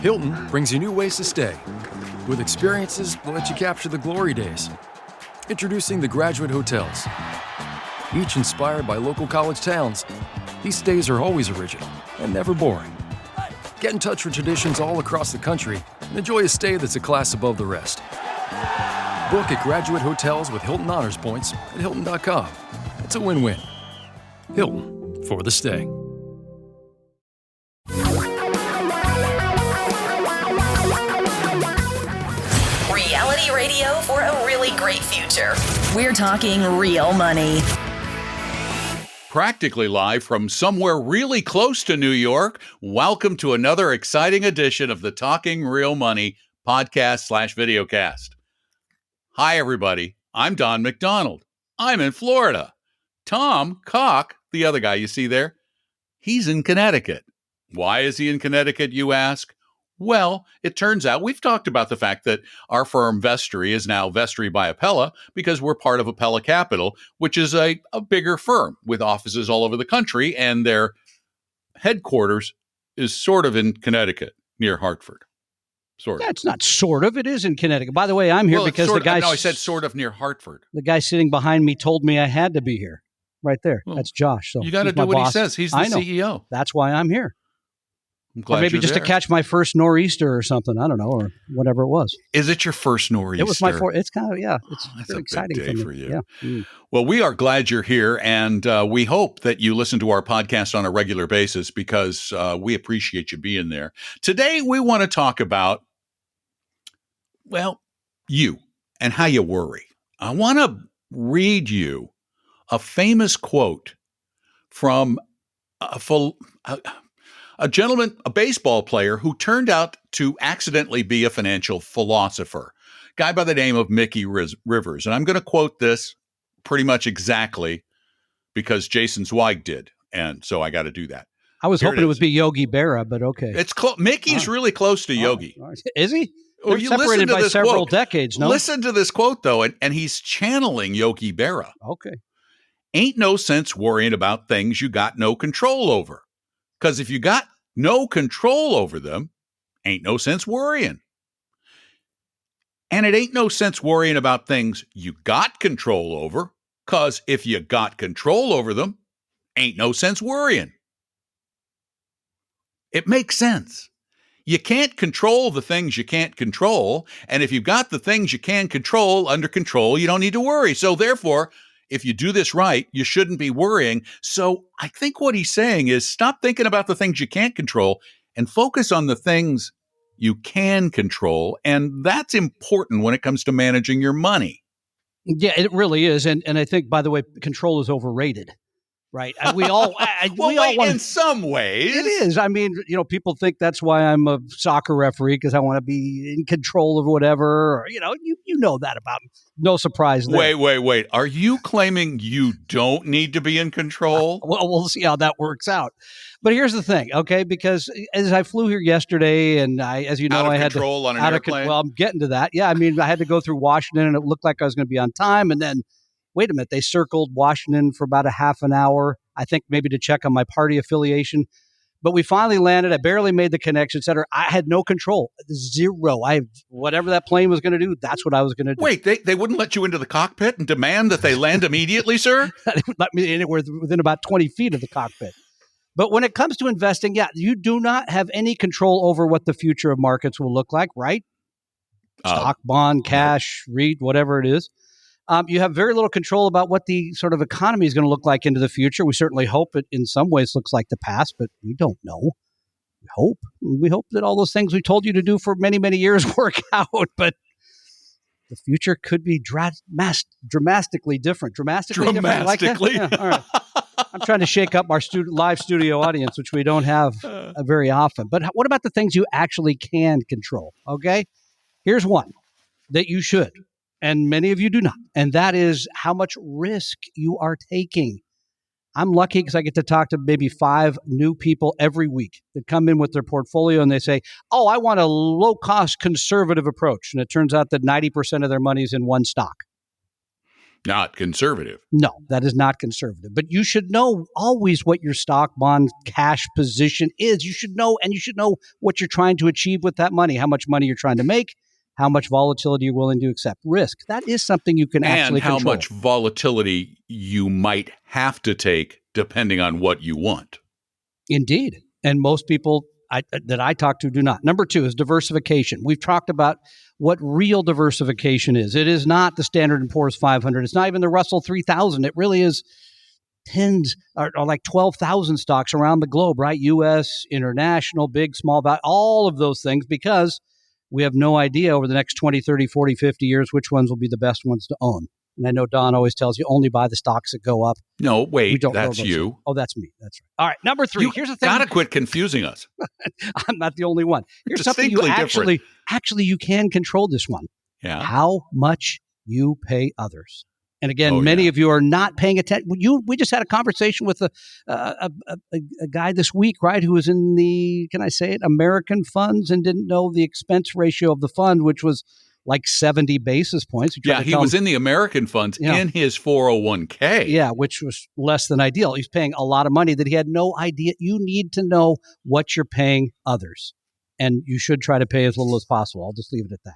Hilton brings you new ways to stay, with experiences that let you capture the glory days. Introducing the Graduate Hotels. Each inspired by local college towns, these stays are always original and never boring. Get in touch with traditions all across the country and enjoy a stay that's a class above the rest. Book at Graduate Hotels with Hilton Honors Points at Hilton.com. It's a win-win. Hilton, for the stay. Reality radio for a really great future. We're talking real money. Practically live from somewhere really close to New York, welcome to another exciting edition of the Talking Real Money podcast/videocast. Hi, everybody. I'm Don McDonald. I'm in Florida. Tom Cock, the other guy you see there, he's in Connecticut. Why is he in Connecticut, you ask? Well, it turns out we've talked about the fact that our firm Vestry is now Vestry by Appella because we're part of Appella Capital, which is a bigger firm with offices all over the country, and their headquarters is sort of in Connecticut near Hartford. Sort of. Yeah, it's not sort of. It is in Connecticut. By the way, I'm here because the guy... No, I said sort of near Hartford. The guy sitting behind me told me I had to be here. Right there. Well, that's Josh. So you got to do what he says. He's the CEO. That's why I'm here. I'm glad or maybe just there. to catch my first nor'easter or something. I don't know, or whatever it was. Is it your first nor'easter? It was my fourth. It's kind of, yeah. It's that's very a exciting big day for you. Yeah. Mm. Well, we are glad you're here, and we hope that you listen to our podcast on a regular basis because we appreciate you being there. Today, we want to talk about, well, you and how you worry. I want to read you a famous quote from a gentleman, a baseball player who turned out to accidentally be a financial philosopher, a guy by the name of Mickey Rivers. And I'm going to quote this pretty much exactly because Jason Zweig did. And so I got to do that. I was hoping it would be Yogi Berra, but okay. It's Mickey's really close to Yogi. Is he? Well, They're separated by several decades, no? Listen to this quote, though, and he's channeling Yogi Berra. Okay. Ain't no sense worrying about things you got no control over. Because if you got no control over them, ain't no sense worrying. And it ain't no sense worrying about things you got control over, because if you got control over them, ain't no sense worrying. It makes sense. You can't control the things you can't control, and if you've got the things you can control under control, you don't need to worry. So therefore, if you do this right, you shouldn't be worrying. So I think what he's saying is stop thinking about the things you can't control and focus on the things you can control. And that's important when it comes to managing your money. Yeah, it really is. And I think, by the way, control is overrated. Right. We all want in some ways. It is. I mean, people think that's why I'm a soccer referee, because I want to be in control of whatever. Or, you know that about me. No surprise there. Wait. Are you claiming you don't need to be in control? Well, we'll see how that works out. But here's the thing, okay? Because as I flew here yesterday, and I had control on an airplane. Well, I'm getting to that. Yeah, I mean, I had to go through Washington, and it looked like I was going to be on time, and then. Wait a minute, they circled Washington for about a half an hour, I think maybe to check on my party affiliation. But we finally landed. I barely made the connection, et cetera. I had no control. Zero. Whatever that plane was going to do, that's what I was going to do. Wait, they wouldn't let you into the cockpit and demand that they land immediately, sir? They would let me anywhere within about 20 feet of the cockpit. But when it comes to investing, yeah, you do not have any control over what the future of markets will look like, right? Stock, bond, cash, REIT, whatever it is. You have very little control about what the sort of economy is going to look like into the future. We certainly hope it in some ways looks like the past, but we don't know. We hope that all those things we told you to do for many, many years work out, but the future could be dramatically different. Dramatically different. Like that? Yeah, all right. I'm trying to shake up our live studio audience, which we don't have very often. But what about the things you actually can control? Okay, here's one that you should. And many of you do not. And that is how much risk you are taking. I'm lucky because I get to talk to maybe 5 new people every week that come in with their portfolio and they say, oh, I want a low-cost conservative approach. And it turns out that 90% of their money is in one stock. Not conservative. No, that is not conservative. But you should know always what your stock, bond, cash position is. You should know, and you should know what you're trying to achieve with that money, how much money you're trying to make, how much volatility you're willing to accept. Risk, that is something you can actually control. And how much volatility you might have to take depending on what you want. Indeed. And most people that I talk to do not. Number 2 is diversification. We've talked about what real diversification is. It is not the Standard & Poor's 500. It's not even the Russell 3000. It really is tens or like 12,000 stocks around the globe, right? U.S., international, big, small, all of those things, because we have no idea over the next 20, 30, 40, 50 years which ones will be the best ones to own. And I know Don always tells you only buy the stocks that go up. No, wait, that's you. Oh, that's me. That's right. All right, number 3. Here's the thing. You got to quit confusing us. I'm not the only one. Here's something you actually you can control this one. Yeah. How much you pay others. And again, many of you are not paying attention. We just had a conversation with a guy this week, right, who was in the, can I say it, American funds, and didn't know the expense ratio of the fund, which was like 70 basis points. Yeah, he was in the American funds in his 401k. Yeah, which was less than ideal. He's paying a lot of money that he had no idea. You need to know what you're paying others, and you should try to pay as little as possible. I'll just leave it at that.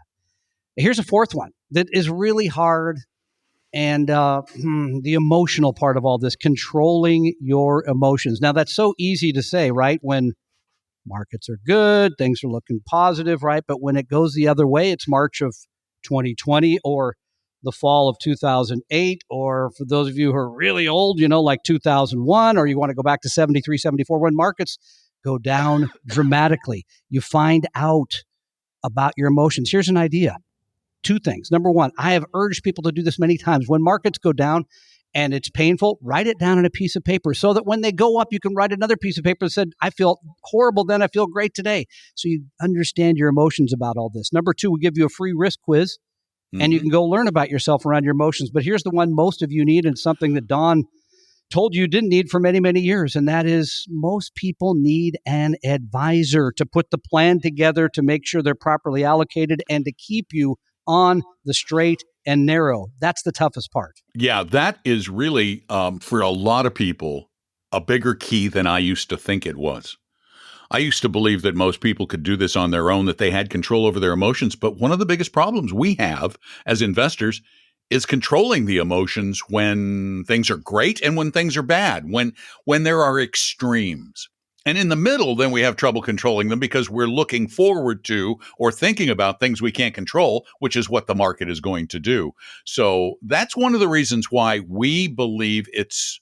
Here's a fourth one that is really hard, and the emotional part of all this, controlling your emotions. Now, that's so easy to say, right, when markets are good, things are looking positive, right? But when it goes the other way, it's March of 2020 or the fall of 2008, or for those of you who are really old, like 2001, or you want to go back to 73, 74, when markets go down dramatically, you find out about your emotions. Here's an idea. 2 things. Number 1, I have urged people to do this many times. When markets go down, and it's painful, write it down on a piece of paper so that when they go up, you can write another piece of paper that said, I feel horrible then, I feel great today. So you understand your emotions about all this. Number 2, we give you a free risk quiz, and you can go learn about yourself around your emotions. But here's the one most of you need, and something that Don told you didn't need for many, many years, and that is most people need an advisor to put the plan together, to make sure they're properly allocated, and to keep you on the straight and narrow. That's the toughest part. Yeah, that is really, for a lot of people, a bigger key than I used to think it was. I used to believe that most people could do this on their own, that they had control over their emotions. But one of the biggest problems we have as investors is controlling the emotions when things are great and when things are bad, when there are extremes. And in the middle, then we have trouble controlling them because we're looking forward to or thinking about things we can't control, which is what the market is going to do. So that's one of the reasons why we believe it's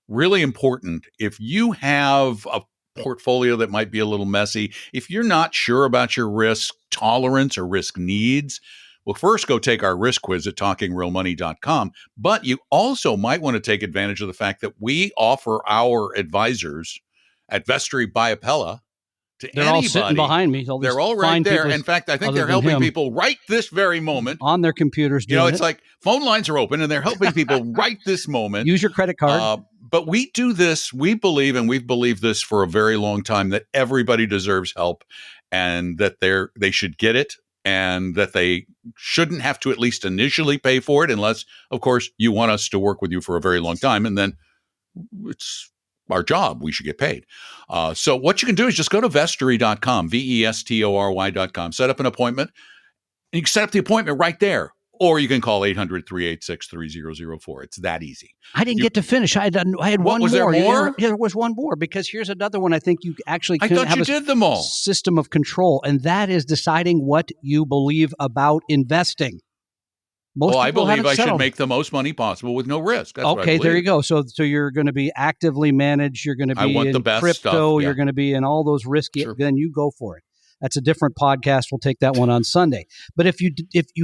really important. If you have a portfolio that might be a little messy, if you're not sure about your risk tolerance or risk needs, well, first go take our risk quiz at talkingrealmoney.com. But you also might want to take advantage of the fact that we offer our advisors at Vestry by Appella to they're anybody. All sitting behind me. They're all right there. In fact, I think they're helping people right this very moment on their computers. It's like phone lines are open and they're helping people right this moment. Use your credit card. But we do this. We believe, and we've believed this for a very long time, that everybody deserves help, and that they should get it, and that they shouldn't have to at least initially pay for it, unless, of course, you want us to work with you for a very long time, and then it's our job. We should get paid. So what you can do is just go to Vestry.com, Vestory.com, set up an appointment, and you can set up the appointment right there. Or you can call 800-386-3004. It's that easy. I didn't get to finish. I had one more. Was there more? There was one more, because here's another one I think you actually can have did them all. System of control, and that is deciding what you believe about investing. I believe I should make the most money possible with no risk. That's okay, there you go. So you're going to be actively managed. You're going to be in the best crypto. Stuff, You're going to be in all those risky. Then you go for it. That's a different podcast. We'll take that one on Sunday. But if you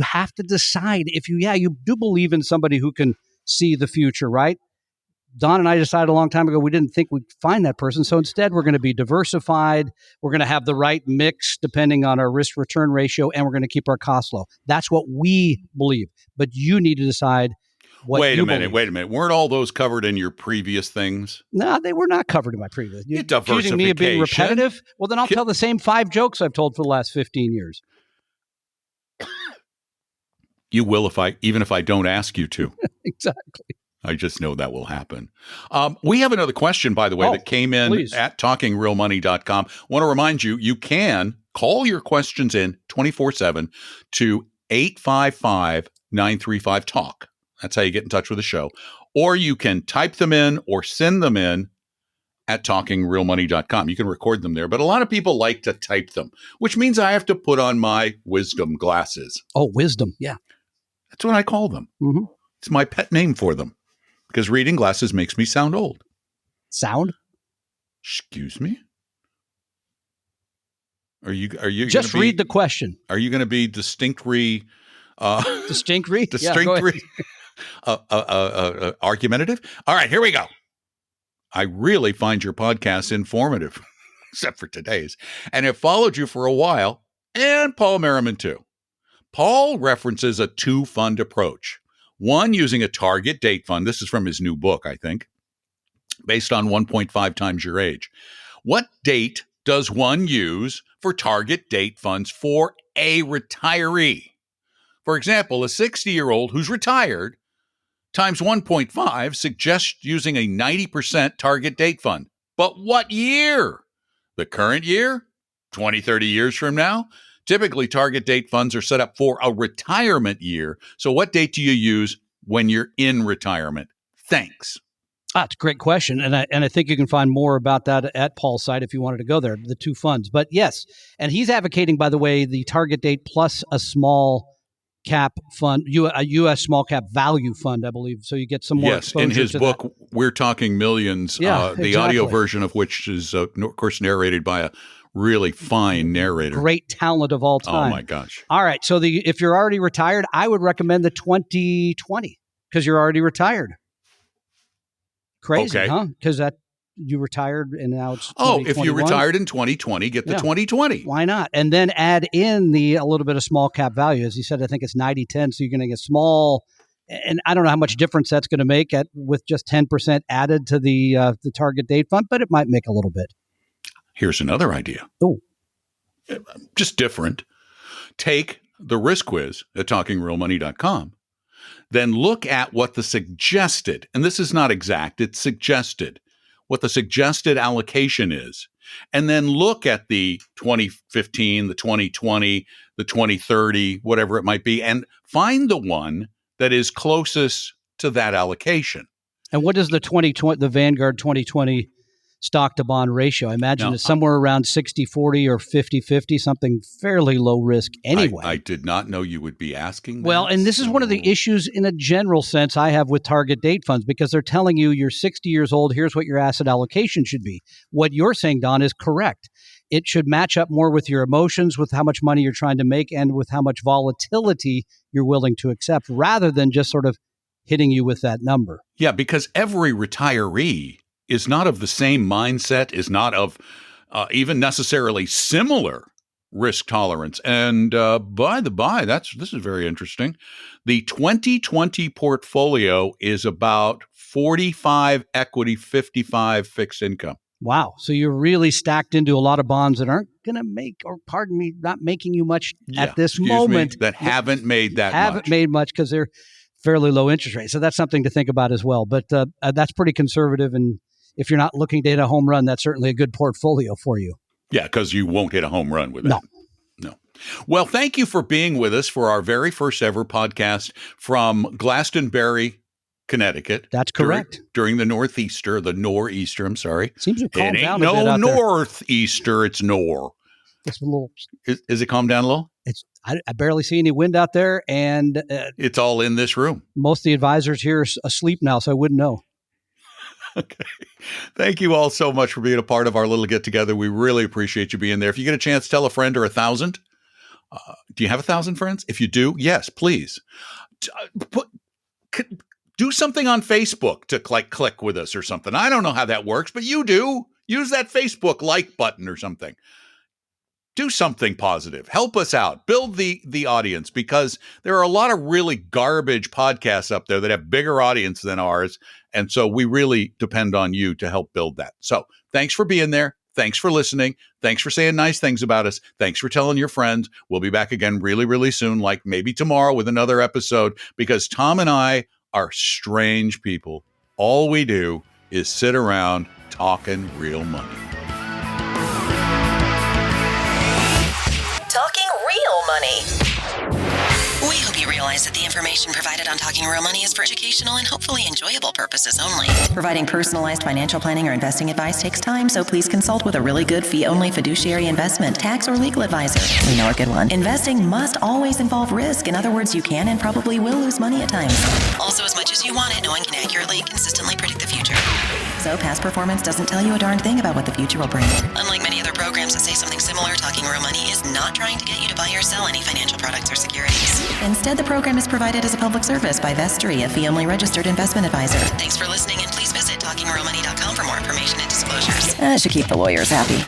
have to decide, you do believe in somebody who can see the future, right? Don and I decided a long time ago we didn't think we'd find that person. So instead, we're going to be diversified. We're going to have the right mix depending on our risk return ratio, and we're going to keep our costs low. That's what we believe. But you need to decide what Wait you a minute. believe. Weren't all those covered in your previous things? No, they were not covered in my previous. You're diversification. Accusing me of being repetitive? Well, then I'll tell the same 5 jokes I've told for the last 15 years. You will even if I don't ask you to. Exactly. I just know that will happen. We have another question, by the way, that came in please. at talkingrealmoney.com. Want to remind you, you can call your questions in 24/7 to 855-935-TALK. That's how you get in touch with the show. Or you can type them in or send them in at talkingrealmoney.com. You can record them there, but a lot of people like to type them, which means I have to put on my wisdom glasses. Oh, wisdom. Yeah. That's what I call them. Mm-hmm. It's my pet name for them because reading glasses makes me sound old. Sound? Excuse me? Are you just read the question? Are you going to be distincttly argumentative? All right, here we go. I really find your podcast informative, except for today's, and have followed you for a while, and Paul Merriman too. Paul references a two-fund approach. One using a target date fund. This is from his new book, I think, based on 1.5 times your age. What date does one use for target date funds for a retiree? For example, a 60-year-old who's retired times 1.5 suggests using a 90% target date fund. But what year? The current year? 20, 30 years from now? Typically, target date funds are set up for a retirement year. So what date do you use when you're in retirement? Thanks. It's a great question. And I think you can find more about that at Paul's site if you wanted to go there, the two funds. But yes, and he's advocating, by the way, the target date plus a small cap fund, a U.S. small cap value fund, I believe. So you get some more exposure. Yes, in his to book, that. We're Talking Millions, Yeah, the exactly. audio version of which is, of course, narrated by a really fine narrator. Great talent of all time. Oh, my gosh. All right. So if you're already retired, I would recommend the 2020 because you're already retired. Crazy, okay. Huh? Because you retired and now it's if you retired in 2020, get the 2020. Why not? And then add in a little bit of small cap value. As you said, I think it's 90-10. So you're going to get small, and I don't know how much difference that's going to make with just 10% added to the target date fund, but it might make a little bit. Here's another idea. Oh, just different. Take the risk quiz at talkingrealmoney.com. Then look at what the suggested, and this is not exact, it's suggested, what the suggested allocation is. And then look at the 2015, the 2020, the 2030, whatever it might be, and find the one that is closest to that allocation. And what is the Vanguard 2020 stock to bond ratio? I imagine it's somewhere around 60-40 or 50-50, something fairly low risk anyway. I did not know you would be asking that. Well, and this is one of the issues in a general sense I have with target date funds, because they're telling you you're 60 years old, here's what your asset allocation should be. What you're saying, Don, is correct. It should match up more with your emotions, with how much money you're trying to make, and with how much volatility you're willing to accept, rather than just sort of hitting you with that number. Yeah, because every retiree is not of the same mindset, is not of even necessarily similar risk tolerance. And by the by, this is very interesting. The 2020 portfolio is about 45 equity, 55 fixed income. Wow. So you're really stacked into a lot of bonds that aren't going to not making you much at this moment. That haven't made that much. Haven't made much because they're fairly low interest rates. So that's something to think about as well. But that's pretty conservative. And if you're not looking to hit a home run, that's certainly a good portfolio for you. Yeah, because you won't hit a home run with that. No. Well, thank you for being with us for our very first ever podcast from Glastonbury, Connecticut. That's correct. During the nor'easter, I'm sorry. Seems to calm down a bit bit. out there. Northeaster, it's nor. It's a little. Is it calmed down a little? I barely see any wind out there, and it's all in this room. Most of the advisors here are asleep now, so I wouldn't know. Okay. Thank you all so much for being a part of our little get together. We really appreciate you being there. If you get a chance, tell a friend or 1,000. Do you have 1,000 friends? If you do, yes, please. Do something on Facebook to click with us or something. I don't know how that works, but you do. Use that Facebook like button or something. Do something positive. Help us out. Build the audience, because there are a lot of really garbage podcasts up there that have bigger audience than ours. And so we really depend on you to help build that. So thanks for being there. Thanks for listening. Thanks for saying nice things about us. Thanks for telling your friends. We'll be back again really, really soon, like maybe tomorrow with another episode, because Tom and I are strange people. All we do is sit around talking real money. Talking Real Money. We hope you realize that the information provided on Talking Real Money is for educational and hopefully enjoyable purposes only. Providing personalized financial planning or investing advice takes time, so please consult with a really good fee-only fiduciary investment, tax, or legal advisor. We know a good one. Investing must always involve risk. In other words, you can and probably will lose money at times. Also, as much as you want it, no one can accurately and consistently predict the future. So past performance doesn't tell you a darn thing about what the future will bring. Unlike many other programs that say something similar, Talking Real Money is not trying to get you to buy or sell any financial products or securities. Instead, the program is provided as a public service by Vestry, a fee-only registered investment advisor. Thanks for listening, and please visit talkingrealmoney.com for more information and disclosures. That should keep the lawyers happy.